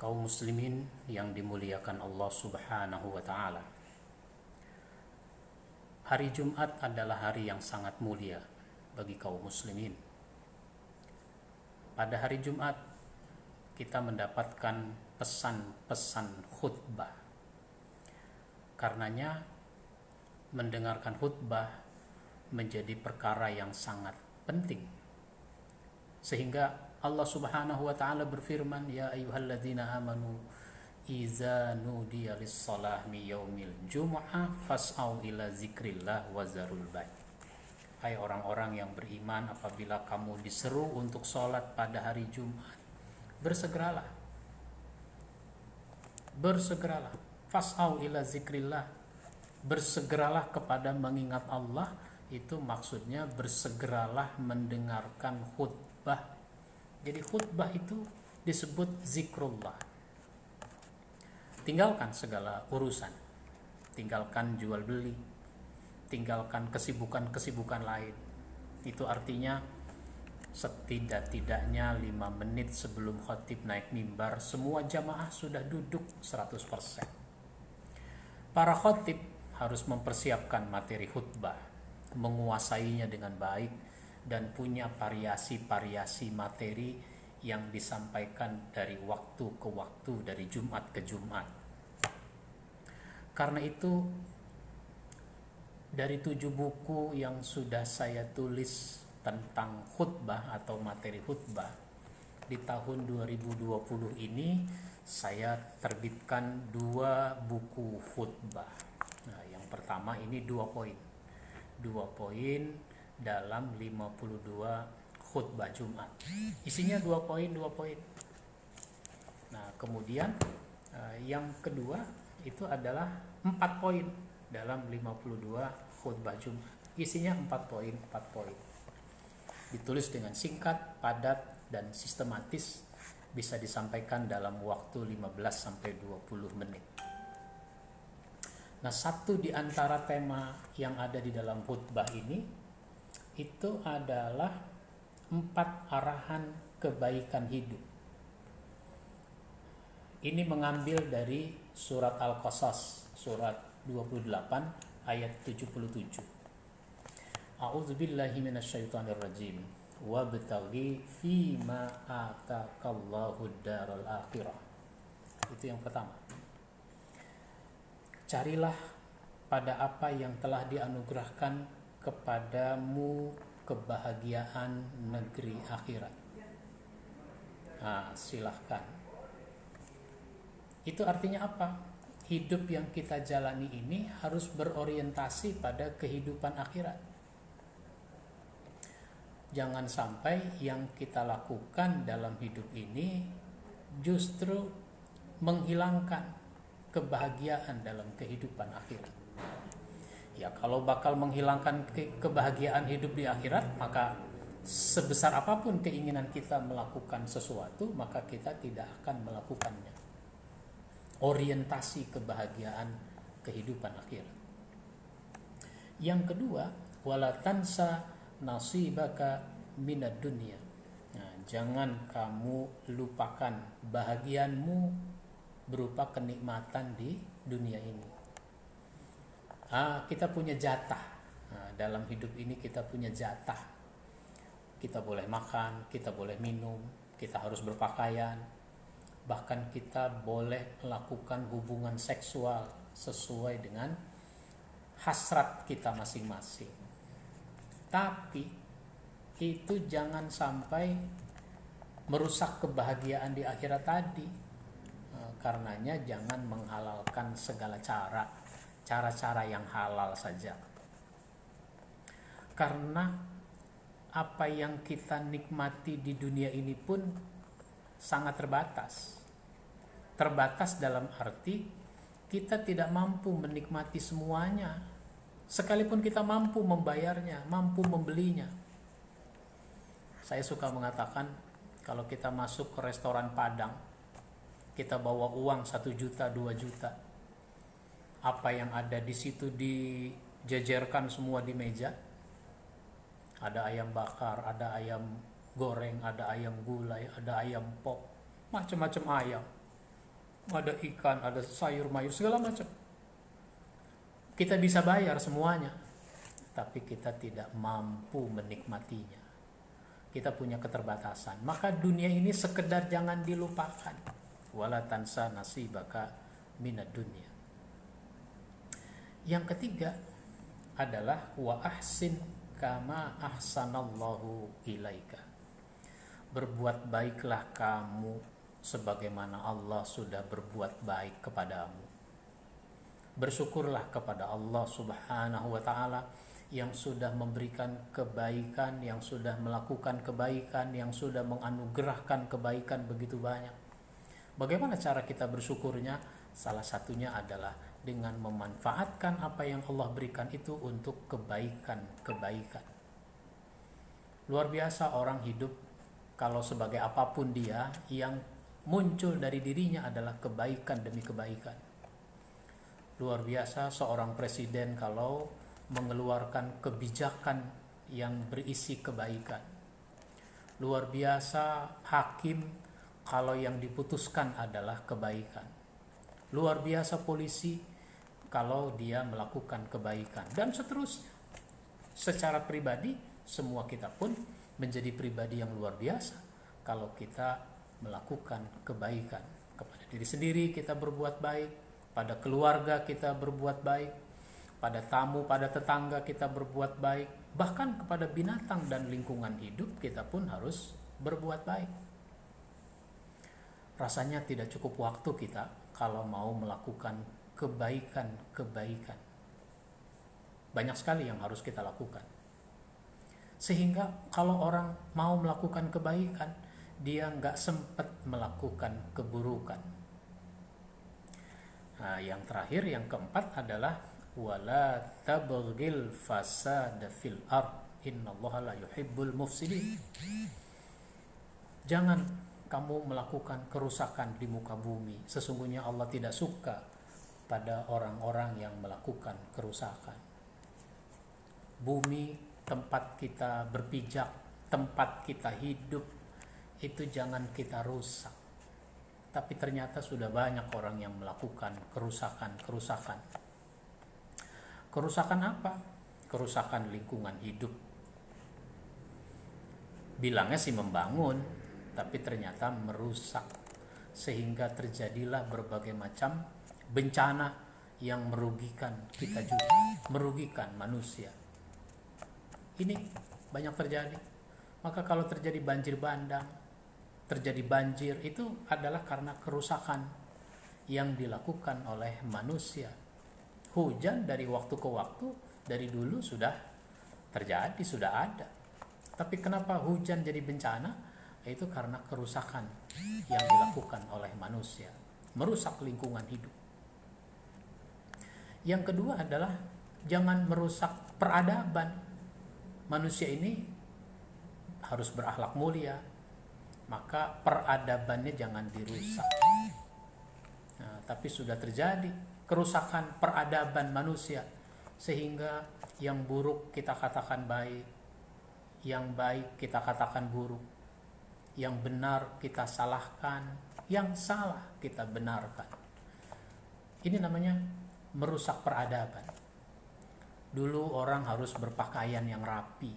Kaum muslimin yang dimuliakan Allah Subhanahu wa taala. Hari Jumat adalah hari yang sangat mulia bagi kaum muslimin. Pada hari Jumat kita mendapatkan pesan-pesan khutbah. Karenanya mendengarkan khutbah menjadi perkara yang sangat penting. Sehingga Allah Subhanahu wa taala berfirman, ya ayyuhalladzina amanu iza nudiya lis-shalah mi yaumil jumu'ah fas'au ila zikrillah wa zarul bai'. Hai orang-orang yang beriman, apabila kamu diseru untuk sholat pada hari Jumat, bersegeralah. Fas'au ila zikrillah. Bersegeralah kepada mengingat Allah. Itu maksudnya bersegeralah mendengarkan khutbah. Jadi khutbah itu disebut zikrullah. Tinggalkan segala urusan. Tinggalkan jual beli. Tinggalkan kesibukan-kesibukan lain. Itu artinya setidak-tidaknya 5 menit sebelum khatib naik mimbar, semua jamaah sudah duduk 100%. Para khatib harus mempersiapkan materi khutbah, menguasainya dengan baik, dan punya variasi-variasi materi yang disampaikan dari waktu ke waktu, dari Jumat ke Jumat. Karena itu, dari 7 buku yang sudah saya tulis tentang khutbah atau materi khutbah, di tahun 2020 ini saya terbitkan 2 buku khutbah. Nah, yang pertama ini 2 poin. 2 poin dalam 52 khutbah Jumat. Isinya 2 poin. Nah, kemudian yang kedua itu adalah 4 poin dalam 52 khutbah Jumat. Isinya 4 poin. Ditulis dengan singkat, padat, dan sistematis, bisa disampaikan dalam waktu 15-20 menit. Nah, satu di antara tema yang ada di dalam khutbah ini itu adalah 4 arahan kebaikan hidup. Ini mengambil dari surat Al-Qasas, surat 28 ayat 77. A'udzubillahi minasyaitonirrajim. Wabtaghi fima atakallahu daral akhirah. Itu yang pertama. Carilah pada apa yang telah dianugerahkan kepadamu kebahagiaan negeri akhirat. Nah, silahkan. Itu artinya apa? Hidup yang kita jalani ini harus berorientasi pada kehidupan akhirat. Jangan sampai yang kita lakukan dalam hidup ini justru menghilangkan kebahagiaan dalam kehidupan akhirat. Ya, kalau bakal menghilangkan kebahagiaan hidup di akhirat, maka sebesar apapun keinginan kita melakukan sesuatu, maka kita tidak akan melakukannya. Orientasi kebahagiaan kehidupan akhirat. Yang kedua, wala tansa nasibaka minad dunya. Nah, jangan kamu lupakan bahagianmu berupa kenikmatan di dunia ini. Kita punya jatah. Nah, dalam hidup ini kita punya jatah. Kita boleh makan, kita boleh minum, kita harus berpakaian, bahkan kita boleh melakukan hubungan seksual sesuai dengan hasrat kita masing-masing. Tapi itu jangan sampai merusak kebahagiaan di akhirat tadi. Karenanya jangan menghalalkan segala cara yang halal saja. Karena apa yang kita nikmati di dunia ini pun sangat terbatas. Terbatas dalam arti kita tidak mampu menikmati semuanya. Sekalipun kita mampu membayarnya, mampu membelinya. Saya suka mengatakan, kalau kita masuk ke restoran Padang, kita bawa uang 1 juta, 2 juta. Apa yang ada di situ dijejerkan semua di meja. Ada ayam bakar, ada ayam goreng, ada ayam gulai, ada ayam pop, macam-macam ayam. ada ikan, ada sayur mayur, segala macam. Kita bisa bayar semuanya, tapi kita tidak mampu menikmatinya. Kita punya keterbatasan. Maka dunia ini sekedar jangan dilupakan. Wala tansa nasibaka minad dunya. Yang ketiga adalah wa ahsin kama ahsanallahu ilaika. Berbuat baiklah kamu sebagaimana Allah sudah berbuat baik kepadamu. Bersyukurlah kepada Allah Subhanahu wa ta'ala yang sudah memberikan kebaikan, yang sudah melakukan kebaikan, yang sudah menganugerahkan kebaikan begitu banyak. Bagaimana cara kita bersyukurnya? Salah satunya adalah dengan memanfaatkan apa yang Allah berikan itu untuk kebaikan-kebaikan. Luar biasa orang hidup kalau sebagai apapun dia, yang muncul dari dirinya adalah kebaikan demi kebaikan. Luar biasa seorang presiden kalau mengeluarkan kebijakan yang berisi kebaikan. Luar biasa hakim kalau yang diputuskan adalah kebaikan. Luar biasa polisi kalau dia melakukan kebaikan, dan seterusnya. Secara pribadi, semua kita pun menjadi pribadi yang luar biasa kalau kita melakukan kebaikan. Kepada diri sendiri kita berbuat baik, pada keluarga kita berbuat baik, pada tamu, pada tetangga kita berbuat baik, bahkan kepada binatang dan lingkungan hidup kita pun harus berbuat baik. Rasanya tidak cukup waktu kita kalau mau melakukan kebaikan-kebaikan. Banyak sekali yang harus kita lakukan. Sehingga kalau orang mau melakukan kebaikan, dia nggak sempat melakukan keburukan. Nah, yang terakhir, yang keempat adalah wala tabghil fasada fil ard innallaha la yuhibbul mufsidin. Jangan kamu melakukan kerusakan di muka bumi. Sesungguhnya Allah tidak suka pada orang-orang yang melakukan kerusakan. Bumi, tempat kita berpijak, tempat kita hidup, itu jangan kita rusak. Tapi ternyata sudah banyak orang yang melakukan kerusakan. Kerusakan apa? Kerusakan lingkungan hidup. Bilangnya sih membangun, tapi ternyata merusak. Sehingga terjadilah berbagai macam bencana yang merugikan kita juga, merugikan manusia. Ini banyak terjadi. Maka kalau terjadi banjir bandang, terjadi banjir, itu adalah karena kerusakan yang dilakukan oleh manusia. Hujan dari waktu ke waktu, dari dulu sudah terjadi, sudah ada. Tapi kenapa hujan jadi bencana? Itu karena kerusakan yang dilakukan oleh manusia, merusak lingkungan hidup. Yang kedua adalah jangan merusak peradaban. Manusia ini harus berakhlak mulia, maka peradabannya jangan dirusak. Nah, tapi sudah terjadi kerusakan peradaban manusia, sehingga yang buruk kita katakan baik, yang baik kita katakan buruk, yang benar kita salahkan, yang salah kita benarkan. Ini namanya merusak peradaban. Dulu orang harus berpakaian yang rapi,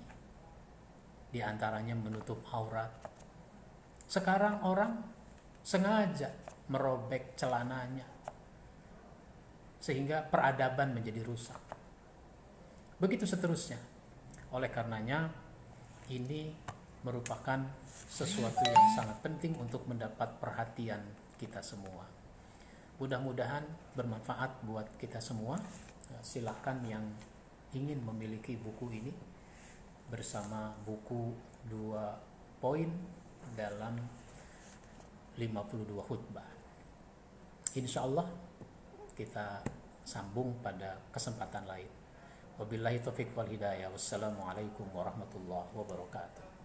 di antaranya menutup aurat. Sekarang orang sengaja merobek celananya, sehingga peradaban menjadi rusak. Begitu seterusnya. Oleh karenanya, ini merupakan sesuatu yang sangat penting untuk mendapat perhatian kita semua. Mudah-mudahan bermanfaat buat kita semua. Silakan yang ingin memiliki buku ini bersama buku 2 poin dalam 52 khutbah. Insya Allah kita sambung pada kesempatan lain. Wabillahi taufiq wal hidayah. Wassalamualaikum warahmatullahi wabarakatuh.